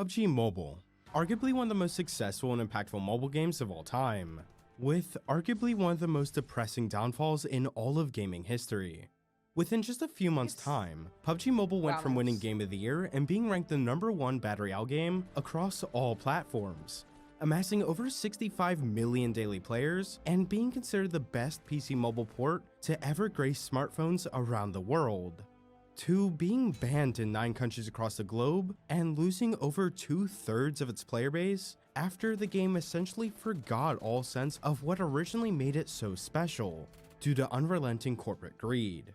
PUBG Mobile, arguably one of the most successful and impactful mobile games of all time, with arguably one of the most depressing downfalls in all of gaming history. Within just a few months' time, PUBG Mobile went from winning Game of the Year and being ranked the #1 Battle Royale game across all platforms, amassing over 65 million daily players and being considered the best PC mobile port to ever grace smartphones around the world, to being banned in 9 countries across the globe and losing over 2/3 of its player base after the game essentially forgot all sense of what originally made it so special due to unrelenting corporate greed.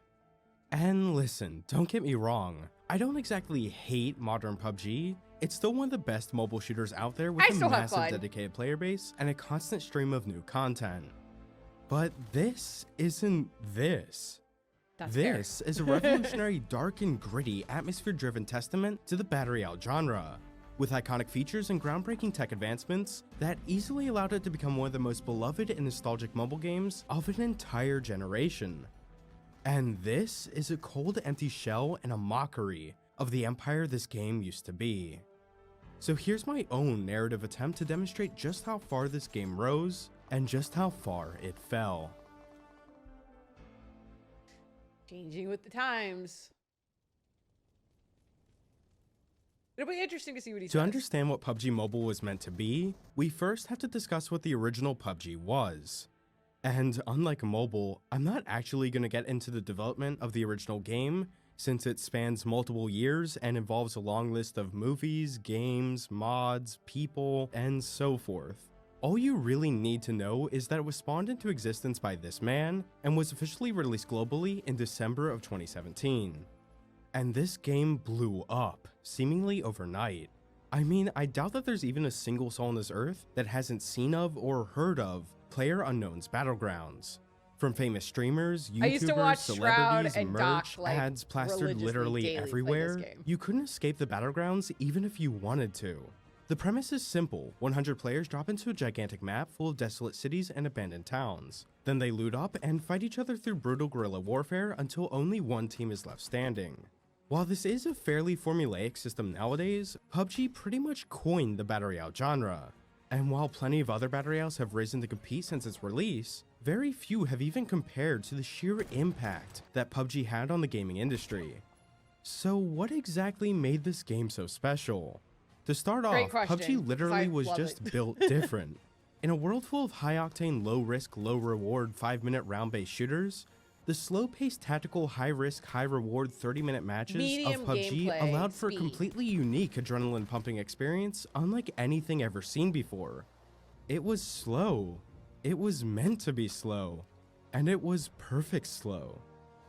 And listen, don't get me wrong, I don't exactly hate modern PUBG. It's still one of the best mobile shooters out there with a massive dedicated player base and a constant stream of new content. But this isn't this. This is a revolutionary, dark and gritty, atmosphere-driven testament to the Battle Royale genre, with iconic features and groundbreaking tech advancements that easily allowed it to become one of the most beloved and nostalgic mobile games of an entire generation. And this is a cold, empty shell and a mockery of the empire this game used to be. So here's my own narrative attempt to demonstrate just how far this game rose and just how far it fell. Changing with the times. It'll be interesting to see what he says. To understand what PUBG Mobile was meant to be, we first have to discuss what the original PUBG was. And unlike mobile, I'm not actually going to get into the development of the original game, since it spans multiple years and involves a long list of movies, games, mods, people, and so forth. All you really need to know is that it was spawned into existence by this man and was officially released globally in December of 2017. And this game blew up, seemingly overnight. I mean, I doubt that there's even a single soul on this earth that hasn't seen of or heard of PlayerUnknown's Battlegrounds. From famous streamers, YouTubers, celebrities, merch, ads plastered literally everywhere, you couldn't escape the Battlegrounds even if you wanted to. The premise is simple: 100 players drop into a gigantic map full of desolate cities and abandoned towns. Then they loot up and fight each other through brutal guerrilla warfare until only one team is left standing. While this is a fairly formulaic system nowadays, PUBG pretty much coined the Battle Royale genre. And while plenty of other Battle Royales have risen to compete since its release, very few have even compared to the sheer impact that PUBG had on the gaming industry. So what exactly made this game so special? To start off, PUBG literally was just built different. In a world full of high-octane, low-risk, low-reward 5-minute round-based shooters, the slow-paced, tactical, high-risk, high-reward 30-minute matches of PUBG allowed for a completely unique adrenaline-pumping experience unlike anything ever seen before. It was slow. It was meant to be slow. And it was perfect slow.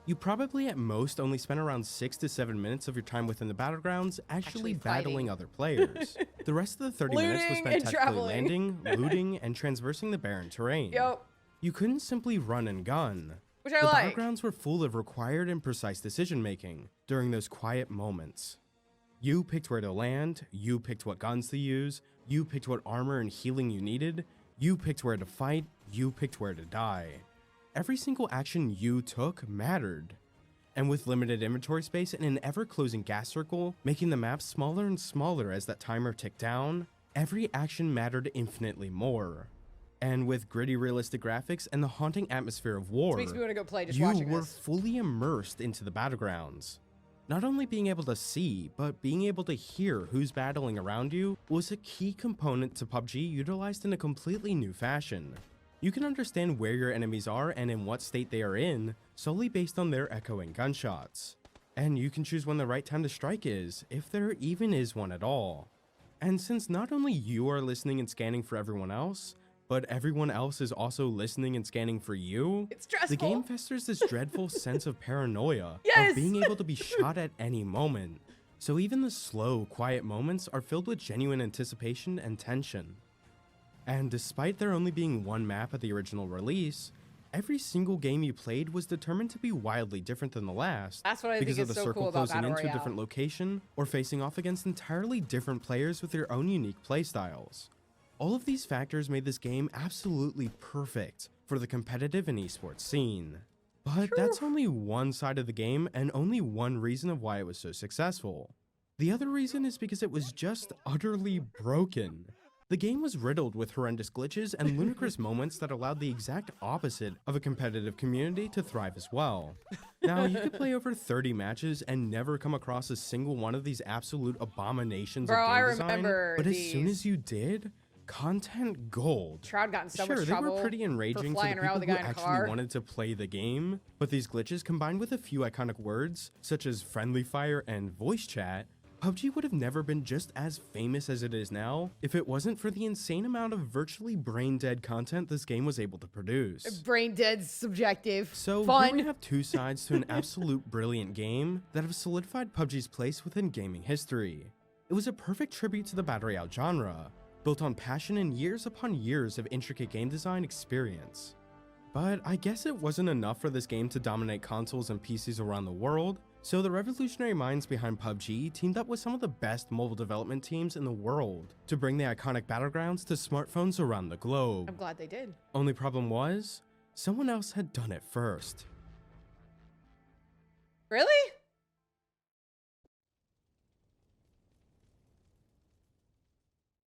You probably at most only spent around 6 to 7 minutes of your time within the battlegrounds actually battling other players. The rest of the 30 minutes was spent tactically landing, looting, and traversing the barren terrain. You couldn't simply run and gun. The battlegrounds were full of required and precise decision making during those quiet moments. You picked where to land, you picked what guns to use, you picked what armor and healing you needed, you picked where to fight, you picked where to die. Every single action you took mattered. And with limited inventory space and an ever-closing gas circle, making the map smaller and smaller as that timer ticked down, every action mattered infinitely more. And with gritty realistic graphics and the haunting atmosphere of war, you were fully immersed into the battlegrounds. Not only being able to see, but being able to hear who's battling around you was a key component to PUBG utilized in a completely new fashion. You can understand where your enemies are and in what state they are in solely based on their echoing gunshots. And you can choose when the right time to strike is, if there even is one at all. And since not only you are listening and scanning for everyone else, but everyone else is also listening and scanning for you, the game festers this dreadful sense of paranoia of being able to be shot at any moment. So even the slow, quiet moments are filled with genuine anticipation and tension. And despite there only being one map at the original release, every single game you played was determined to be wildly different than the last. That's what I because think of the circle closing into a different location or facing off against entirely different players with their own unique playstyles. All of these factors made this game absolutely perfect for the competitive and esports scene. But that's only one side of the game and only one reason of why it was so successful. The other reason is because it was just utterly broken. The game was riddled with horrendous glitches and ludicrous moments that allowed the exact opposite of a competitive community to thrive as well. Now, you could play over 30 matches and never come across a single one of these absolute abominations Bro, of I game design, remember but as soon these. as you did, content gold. Shroud got in so Sure, much they trouble were pretty enraging to the flying around people with a who guy in a actually car. wanted to play the game, but these glitches combined with a few iconic words, such as friendly fire and voice chat, PUBG would have never been just as famous as it is now if it wasn't for the insane amount of virtually brain-dead content this game was able to produce. Brain dead's subjective. So Fun. here we have two sides to an absolute brilliant game that have solidified PUBG's place within gaming history. It was a perfect tribute to the battle royale genre, built on passion and years upon years of intricate game design experience. But I guess it wasn't enough for this game to dominate consoles and PCs around the world, so the revolutionary minds behind PUBG teamed up with some of the best mobile development teams in the world to bring the iconic battlegrounds to smartphones around the globe. I'm glad they did. Only problem was, someone else had done it first. Really?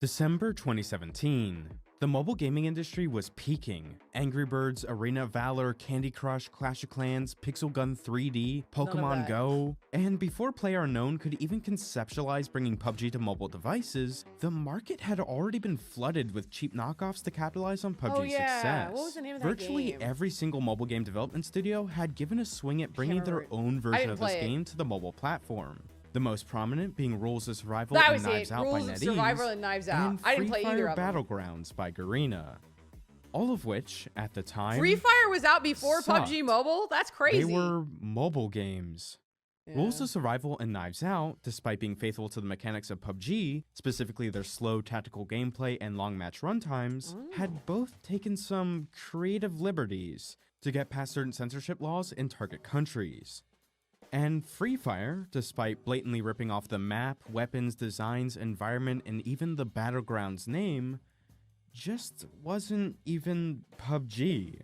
December 2017. The mobile gaming industry was peaking. Angry Birds, Arena of Valor, Candy Crush, Clash of Clans, Pixel Gun 3D, Pokemon that. Go, and before PlayerUnknown could even conceptualize bringing PUBG to mobile devices, the market had already been flooded with cheap knockoffs to capitalize on PUBG's Oh, yeah. success. What was the name of that Virtually game? every single mobile game development studio had given a swing at bringing their remember. own version didn't of this play it. game to the mobile platform. The most prominent being Rules of Survival That and was Knives it. Out by Rules of NetEase, Survival and Knives Out. and I didn't Free play either Fire of them. Battlegrounds by Garena. All of which, at the time, Free Fire was out before sucked. PUBG Mobile? That's crazy. they were mobile games. Rules Yeah. of Survival and Knives Out, despite being faithful to the mechanics of PUBG, specifically their slow tactical gameplay and long match runtimes, had both taken some creative liberties to get past certain censorship laws in target countries. And Free Fire, despite blatantly ripping off the map, weapons, designs, environment, and even the battleground's name, just wasn't even PUBG.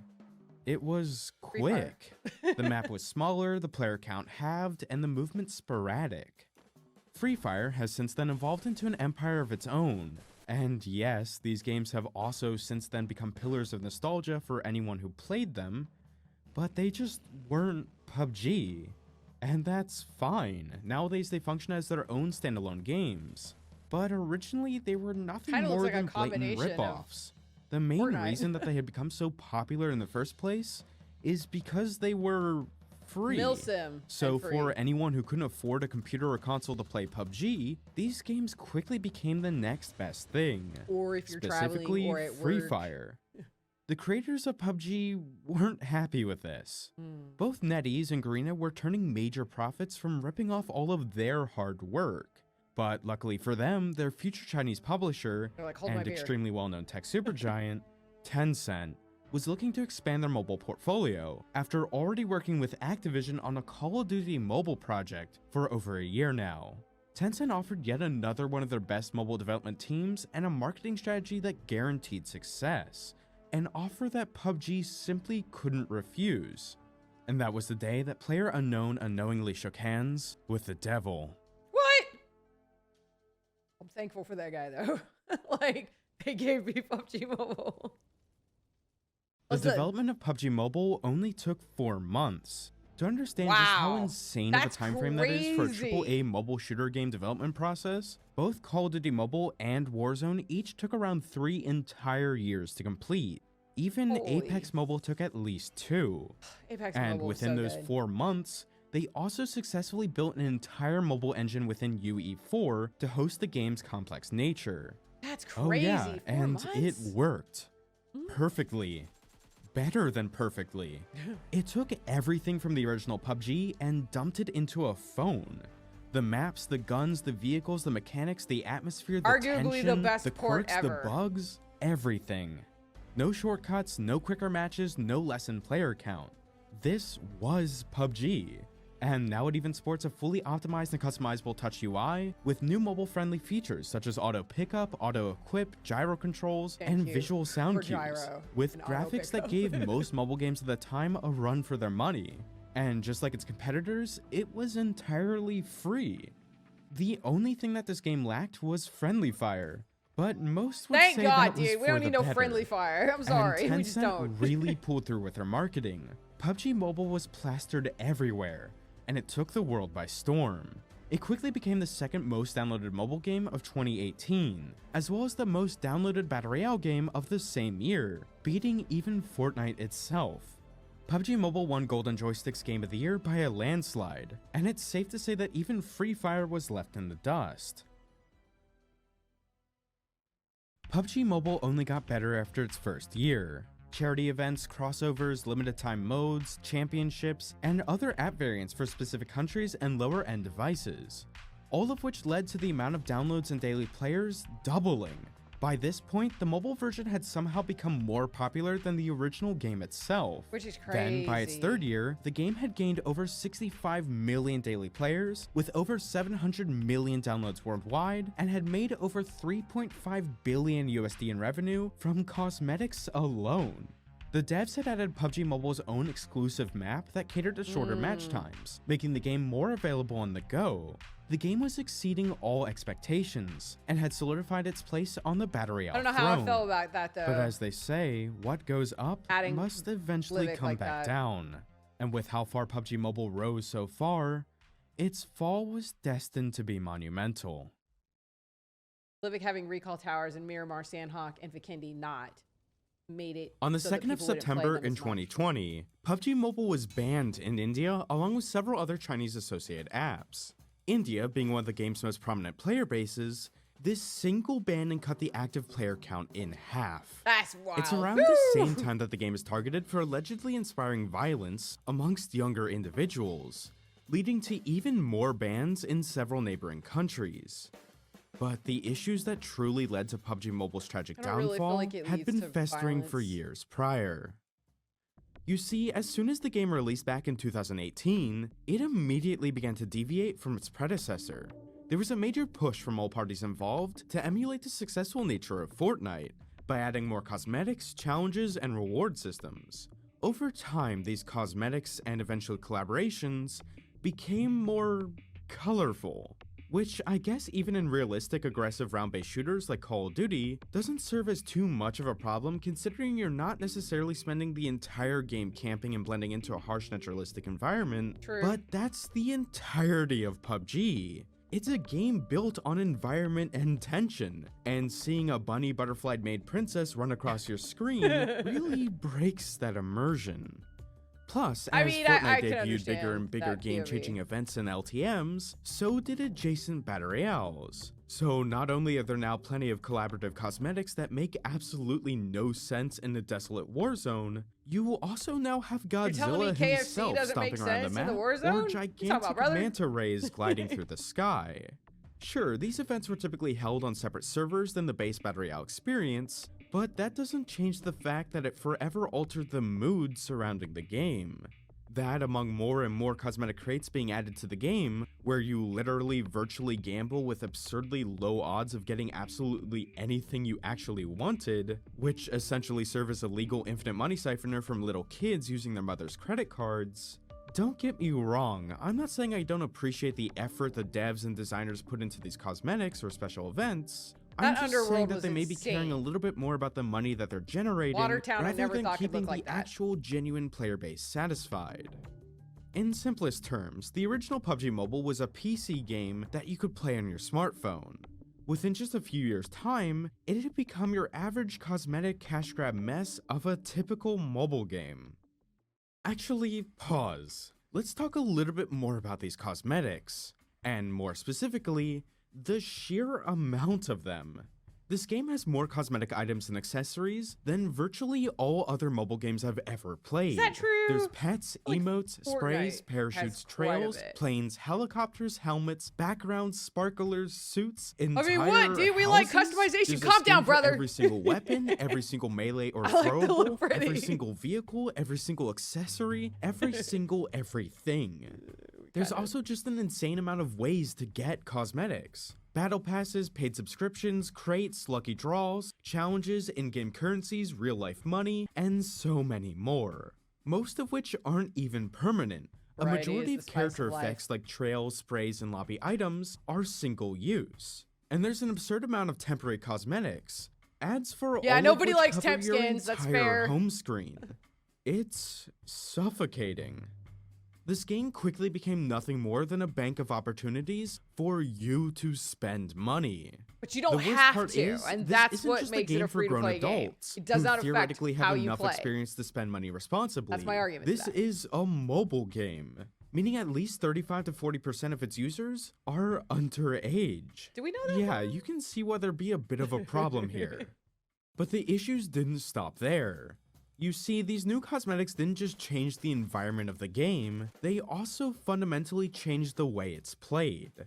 It was Free Fire. quick. The map was smaller, the player count halved, and the movement sporadic. Free Fire has since then evolved into an empire of its own. And yes, these games have also since then become pillars of nostalgia for anyone who played them, but they just weren't PUBG. And that's fine. Nowadays they function as their own standalone games. But originally they were nothing Kinda looks more like a than blatant combination of ripoffs. The main Fortnite. reason that they had become so popular in the first place is because they were free. Milsim. So and free. for anyone who couldn't afford a computer or console to play PUBG, these games quickly became the next best thing. Or if you're traveling Specifically, or at Free work. Fire. The creators of PUBG weren't happy with this. Both NetEase and Garena were turning major profits from ripping off all of their hard work. But luckily for them, their future Chinese publisher They're like, "Hold my and beer." extremely well-known tech supergiant, Tencent, was looking to expand their mobile portfolio after already working with Activision on a Call of Duty mobile project for over a year now. Tencent offered yet another one of their best mobile development teams and a marketing strategy that guaranteed success, an offer that PUBG simply couldn't refuse. And that was the day that PlayerUnknown unknowingly shook hands with the devil. What? I'm thankful for that guy though. Like, they gave me PUBG Mobile. The What's the- development of PUBG Mobile only took 4 months. To understand just how Wow. insane That's of a time frame that is for a crazy. AAA mobile shooter game development process, both Call of Duty Mobile and Warzone each took around 3 entire years to complete. Even Holy. Apex Mobile took at least 2. Apex And Mobile was within so those good. 4 months, they also successfully built an entire mobile engine within UE4 to host the game's complex nature. That's crazy. Oh yeah, 4 and months? it worked. Perfectly. Better than perfectly. It took everything from the original PUBG and dumped it into a phone. The maps, the guns, the vehicles, the mechanics, the atmosphere, the Arguably the tension, best the port quirks, ever. the bugs, everything. No shortcuts, no quicker matches, no less in player count. This was PUBG. And now it even sports a fully optimized and customizable touch UI with new mobile-friendly features such as auto pickup, auto equip, gyro controls, Thank and you visual sound for cues, gyro with and auto graphics that pickup. gave most mobile games of the time a run for their money. And just like its competitors, it was entirely free. The only thing that this game lacked was friendly fire, but most would Thank say God, that was dude. We for don't the need no better. friendly fire. I'm sorry. And We just Tencent don't. really pulled through with their marketing. PUBG Mobile was plastered everywhere, and it took the world by storm. It quickly became the second most downloaded mobile game of 2018, as well as the most downloaded Battle Royale game of the same year, beating even Fortnite itself. PUBG Mobile won Golden Joystick's Game of the Year by a landslide, and it's safe to say that even Free Fire was left in the dust. PUBG Mobile only got better after its first year. Charity events, crossovers, limited time modes, championships, and other app variants for specific countries and lower end devices, all of which led to the amount of downloads and daily players doubling. By this point, the mobile version had somehow become more popular than the original game itself. Which is crazy. Then, by its third year, the game had gained over 65 million daily players, with over 700 million downloads worldwide, and had made over 3.5 billion USD in revenue from cosmetics alone. The devs had added PUBG Mobile's own exclusive map that catered to shorter match times, making the game more available on the go. The game was exceeding all expectations, and had solidified its place on the Battle Royale I don't know throne. how I felt about that, though. But as they say, what goes up Adding must eventually Livic come like back that. down. And with how far PUBG Mobile rose so far, its fall was destined to be monumental. Livic having recall towers and Miramar, Sandhawk, and Vikendi not made it On the so that 2nd of people wouldn't play September them in as much. 2020, PUBG Mobile was banned in India along with several other Chinese associated apps. India being one of the game's most prominent player bases, this single ban cut the active player count in half. That's wild. It's around the same time that the game is targeted for allegedly inspiring violence amongst younger individuals, leading to even more bans in several neighboring countries. But the issues that truly led to PUBG Mobile's tragic I don't really feel downfall like it had leads been to festering for violence. years prior. You see, as soon as the game released back in 2018, it immediately began to deviate from its predecessor. There was a major push from all parties involved to emulate the successful nature of Fortnite by adding more cosmetics, challenges, and reward systems. Over time, these cosmetics and eventual collaborations became more colorful, which I guess even in realistic aggressive round-based shooters like Call of Duty doesn't serve as too much of a problem considering you're not necessarily spending the entire game camping and blending into a harsh naturalistic environment. True. But that's the entirety of PUBG. It's a game built on environment and tension, and seeing a bunny butterfly-made princess run across your screen really breaks that immersion. Plus, I as mean, Fortnite I can debuted bigger understand and bigger that game-changing POV. events and LTMs, so did adjacent Battle Royales. So not only are there now plenty of collaborative cosmetics that make absolutely no sense in a desolate war zone, you will also now have telling me Godzilla KFC himself doesn't make stomping around the sense in map, the war or zone? What you talking gigantic about, brother? manta rays gliding through the sky. Sure, these events were typically held on separate servers than the base Battle Royale experience, but that doesn't change the fact that it forever altered the mood surrounding the game. That, among more and more cosmetic crates being added to the game, where you literally virtually gamble with absurdly low odds of getting absolutely anything you actually wanted, which essentially serve as a legal infinite money siphoner from little kids using their mother's credit cards. Don't get me wrong, I'm not saying I don't appreciate the effort the devs and designers put into these cosmetics or special events. I'm That just saying Underworld that was they may be caring a insane. little bit more about the money that they're generating Watertown, I rather never than thought could keeping look like the that. actual genuine player base satisfied. In simplest terms, the original PUBG Mobile was a PC game that you could play on your smartphone. Within just a few years' time, it had become your average cosmetic cash grab mess of a typical mobile game. Actually, pause. Let's talk a little bit more about these cosmetics, and more specifically, the sheer amount of them. This game has more cosmetic items and accessories than virtually all other mobile games I've ever played. Is that true? There's pets, Like, emotes, sprays, Fortnite parachutes, has quite a trails, bit. planes, helicopters, helmets, backgrounds, sparklers, suits, entire mean, what, dude? We like houses. customization. There's a Calm down, skin for brother. Every single weapon, every single melee or I like the throwable, little every Freddy. single vehicle, every single accessory, every single everything. There's Kinda. also just an insane amount of ways to get cosmetics. Battle passes, paid subscriptions, crates, lucky draws, challenges, in-game currencies, real-life money, and so many more. Most of which aren't even permanent, A Variety is majority the of spice character of life. effects like trails, sprays, and lobby items are single use. And there's an absurd amount of temporary cosmetics, ads for Yeah, all nobody of which likes cover temp your skins, that's entire fair. home screen. It's suffocating. This game quickly became nothing more than a bank of opportunities for you to spend money. But you The don't worst have part to, is, and this that's isn't what just a makes it game a for grown free-to-play game. adults It does who not affect theoretically have how you enough play. experience to spend money responsibly. That's my argument to This that. is a mobile game, meaning at least 35 to 40% of its users are underage. Do we know that? Yeah, you can see why there'd be a bit of a problem here. But the issues didn't stop there. You see, these new cosmetics didn't just change the environment of the game, they also fundamentally changed the way it's played.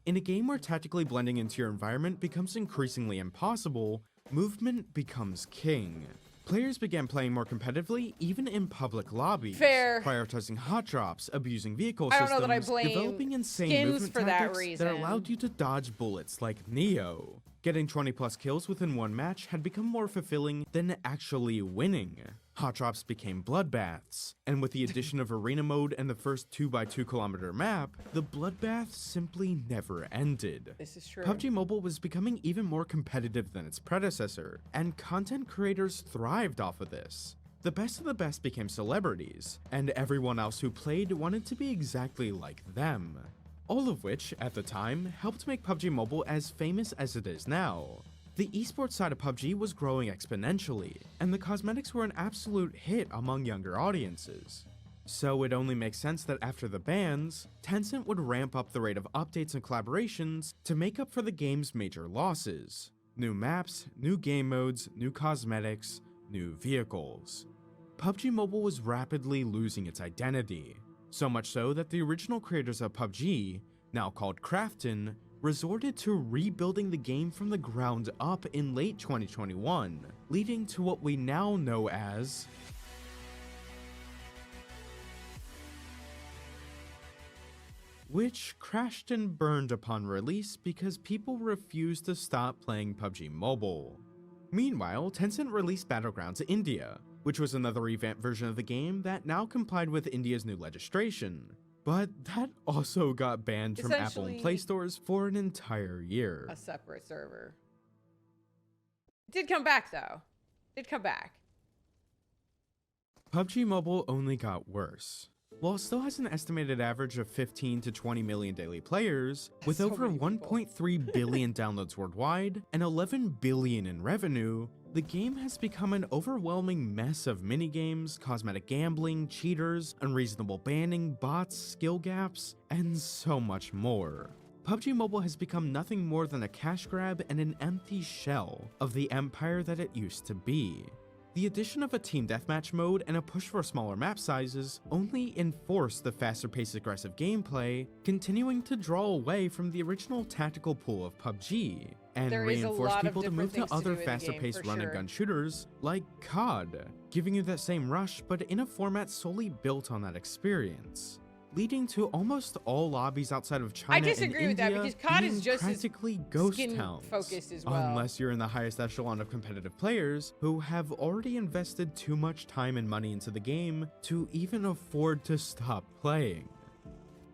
In a game where tactically blending into your environment becomes increasingly impossible, movement becomes king. Players began playing more competitively, even in public lobbies, Fair. prioritizing hot drops, abusing vehicle I don't systems, know that I blame developing insane skins movement for that tactics reason. that allowed you to dodge bullets like Neo. Getting 20 plus kills within one match had become more fulfilling than actually winning. Hot drops became bloodbaths, and with the addition of arena mode and the first 2x2 kilometer map, the bloodbath simply never ended. This is true. PUBG Mobile was becoming even more competitive than its predecessor, and content creators thrived off of this. The best of the best became celebrities, and everyone else who played wanted to be exactly like them. All of which, at the time, helped make PUBG Mobile as famous as it is now. The esports side of PUBG was growing exponentially, and the cosmetics were an absolute hit among younger audiences. So it only makes sense that after the bans, Tencent would ramp up the rate of updates and collaborations to make up for the game's major losses. New maps, new game modes, new cosmetics, new vehicles. PUBG Mobile was rapidly losing its identity, so much so that the original creators of PUBG, now called Krafton, resorted to rebuilding the game from the ground up in late 2021, leading to what we now know as which crashed and burned upon release because people refused to stop playing PUBG Mobile. Meanwhile, Tencent released Battlegrounds India, which was another revamped version of the game that now complied with India's new legislation, but that also got banned from Apple and Play stores for an entire year. A separate server. It did come back though. It did come back. PUBG Mobile only got worse. While it still has an estimated average of 15 to 20 million daily players, with So over many people. 1.3 billion downloads worldwide and 11 billion in revenue, the game has become an overwhelming mess of minigames, cosmetic gambling, cheaters, unreasonable banning, bots, skill gaps, and so much more. PUBG Mobile has become nothing more than a cash grab and an empty shell of the empire that it used to be. The addition of a team deathmatch mode and a push for smaller map sizes only enforced the faster-paced aggressive gameplay, continuing to draw away from the original tactical pool of PUBG, and There is a reinforce lot of people to different move to things to other do in the game, faster-paced for run and sure. gun shooters like COD, giving you that same rush but in a format solely built on that experience, leading to almost all lobbies outside of China I disagree and with that, India because COD is being just as practically ghost skin towns, focused as well. unless you're in the highest echelon of competitive players who have already invested too much time and money into the game to even afford to stop playing.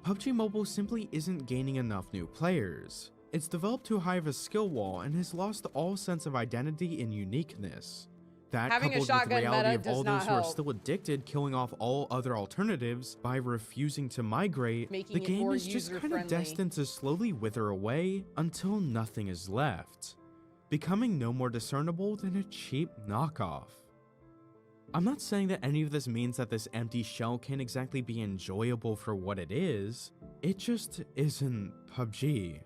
PUBG Mobile simply isn't gaining enough new players. It's developed too high of a skill wall and has lost all sense of identity and uniqueness. That, Having a coupled with the shotgun reality meta of all does not those who are help. still addicted killing off all other alternatives by refusing to migrate, Making the it game more is just kind of user-friendly. destined to slowly wither away until nothing is left, becoming no more discernible than a cheap knockoff. I'm not saying that any of this means that this empty shell can't exactly be enjoyable for what it is, it just isn't PUBG.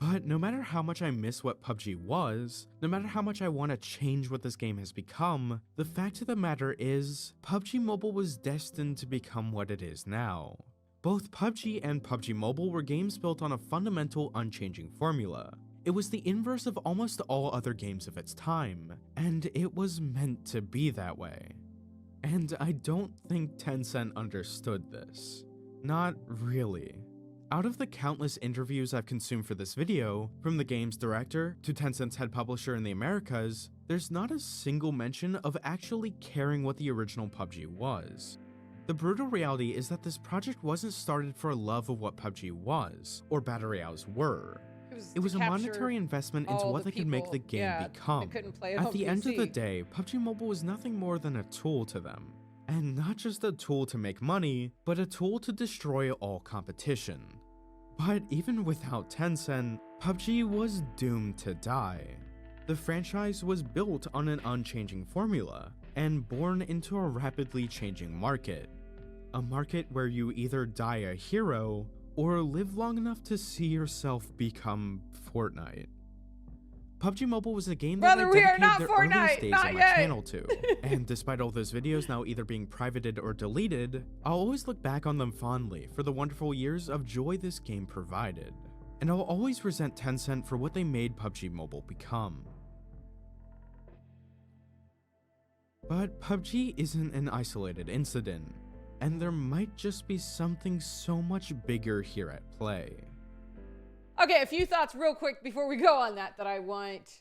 But no matter how much I miss what PUBG was, no matter how much I want to change what this game has become, the fact of the matter is, PUBG Mobile was destined to become what it is now. Both PUBG and PUBG Mobile were games built on a fundamental, unchanging formula. It was the inverse of almost all other games of its time, and it was meant to be that way. And I don't think Tencent understood this. Not really. Out of the countless interviews I've consumed for this video, from the game's director to Tencent's head publisher in the Americas, there's not a single mention of actually caring what the original PUBG was. The brutal reality is that this project wasn't started for a love of what PUBG was, or battle royales were. It was a monetary investment into what they could make the game become. At the end of the day, PUBG Mobile was nothing more than a tool to them. And not just a tool to make money, but a tool to destroy all competition. But even without Tencent, PUBG was doomed to die. The franchise was built on an unchanging formula, and born into a rapidly changing market. A market where you either die a hero, or live long enough to see yourself become Fortnite. PUBG Mobile was a game that I dedicated the earliest days of my channel to, and despite all those videos now either being privated or deleted, I'll always look back on them fondly for the wonderful years of joy this game provided. And I'll always resent Tencent for what they made PUBG Mobile become. But PUBG isn't an isolated incident, and there might just be something so much bigger here at play. Okay, a few thoughts real quick before we go on that I want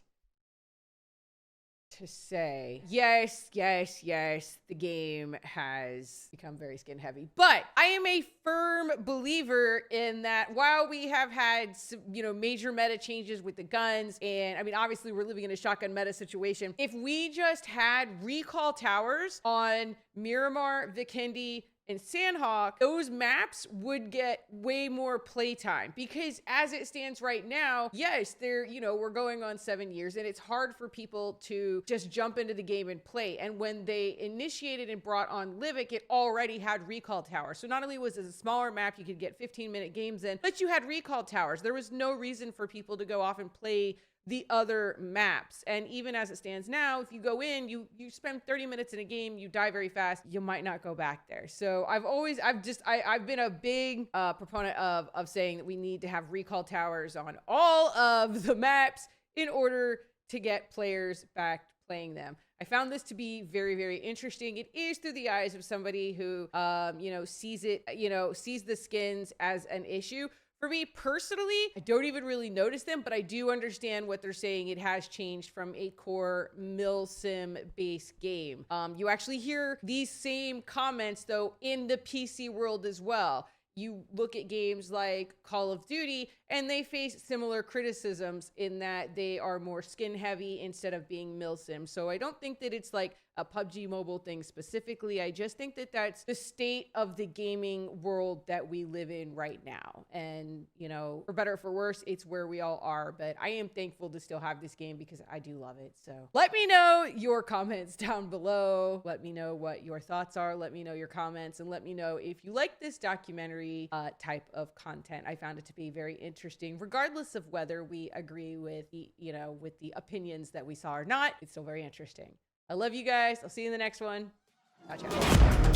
to say. Yes, the game has become very skin heavy, but I am a firm believer in that while we have had some, major meta changes with the guns, and I mean, obviously we're living in a shotgun meta situation. If we just had recall towers on Miramar, Vikendi, and Sandhawk, those maps would get way more playtime, because as it stands right now, yes, we're going on 7 years and it's hard for people to just jump into the game and play. And when they initiated and brought on Livik, it already had recall towers. So not only was it a smaller map, you could get 15-minute games in, but you had recall towers. There was no reason for people to go off and play the other maps. And even as it stands now, if you go in, you spend 30 minutes in a game, you die very fast, you might not go back there. So I've been a big proponent of saying that we need to have recall towers on all of the maps in order to get players back playing them. I found this to be very, very interesting. It is through the eyes of somebody who, sees the skins as an issue. For me personally, I don't even really notice them, but I do understand what they're saying. It has changed from a core milsim based game. You actually hear these same comments though in the PC world as well. You look at games like Call of Duty and they face similar criticisms in that they are more skin heavy instead of being milsim. So I don't think that it's like a PUBG Mobile thing specifically. I just think that that's the state of the gaming world that we live in right now. And, for better or for worse, it's where we all are. But I am thankful to still have this game because I do love it. So let me know your comments down below. Let me know what your thoughts are. Let me know your comments, and let me know if you like this documentary type of content. I found it to be very interesting, regardless of whether we agree with the opinions that we saw or not. It's still very interesting. I love you guys. I'll see you in the next one. Ciao, ciao.